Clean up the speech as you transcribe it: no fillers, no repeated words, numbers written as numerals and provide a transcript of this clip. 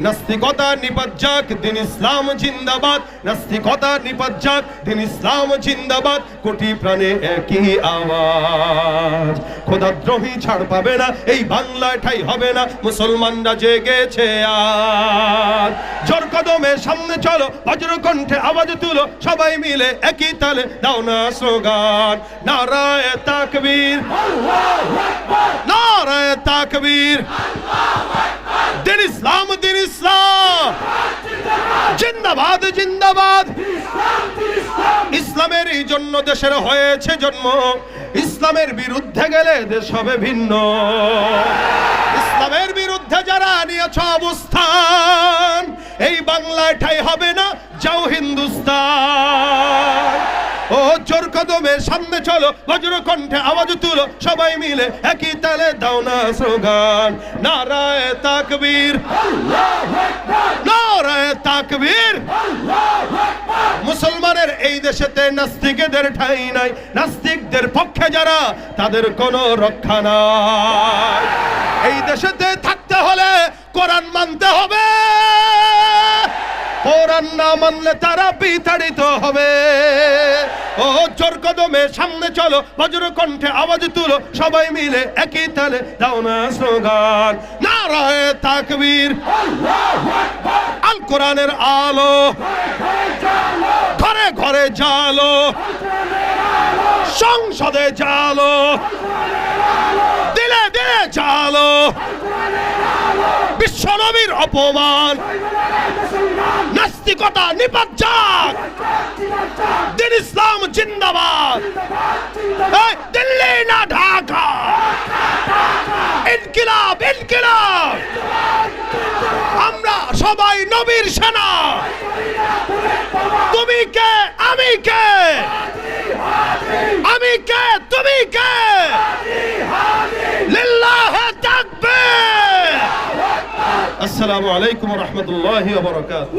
নাস্তিকতা নিপাত যাক, দিন ইসলাম জিন্দাবাদ। নাস্তিকতা নিপাত যাক, দিন ইসলাম জিন্দাবাদ। কোটি প্রাণে একই আওয়াজ। খোদাদ্রোহী ছাড় পাবে না, এই বাংলায় ঠাই হবে না, মুসলমানরা জেগেছে আজ। জোর কদমে সামনে চলো, বজ্র কণ্ঠে আওয়াজ তুলো, সবাই মিলে একই তালে দাও না স্লোগান। নারায়ে তাকবীর, নারায়ে তাকবীর, দিন ইসলাম, দিন ইসলাম জিন্দাবাদ, জিন্দাবাদ। ইসলামের এই জন্য দেশের হয়েছে জন্ম, ইসলামের বিরুদ্ধে গেলে দেশ হবে ভিন্ন। ইসলামের বিরুদ্ধে যারা নিয়েছ অবস্থান, এই বাংলায় ঠাই হবে না, যাও হিন্দুস্তান। ও জোর কদমে সামনে চলো, বজ্র কণ্ঠে আওয়াজ তুলো, সবাই মিলে একই তালে দাও না স্লোগান। নারায়ে তাকবীর, নারায়ে তাকবীর। মুসলমানের এই দেশেতে নাস্তিকদের ঠাঁই নাই, নাস্তিকদের পক্ষে যারা তাদের কোনো রক্ষা নাই। এই দেশেতে থাকতে হলে কোরআন মানতে হবে, কোরআন না মানলে তারা বিতাড়িত হবে। ও জোর কদমে সামনে চলো, বজ্র কণ্ঠে আওয়াজ তুলো, সবাই মিলে একই তালে দাও না স্লোগান। নারায়ে তাকবীর, আল কোরআনের আলো ঘরে ঘরে জালো, সংসদে জালো, দিলে দিলে জালো। বিশ্ব নবীর অপমান, নাস্তিকতা নিপাত যাক, দিন ইসলাম জিন্দাবাদ। দিল্লি না ঢাকা, ইনকিলাব, ইনকিলাব। আমরা সবাই নবীর সেনা। তুমি কে, আমি কে, আমি কে, তুমি কে। লিল্লাহি তাকবীর। আসসালামু আলাইকুম ওয়া রাহমাতুল্লাহি ওয়া বারাকাতুহু।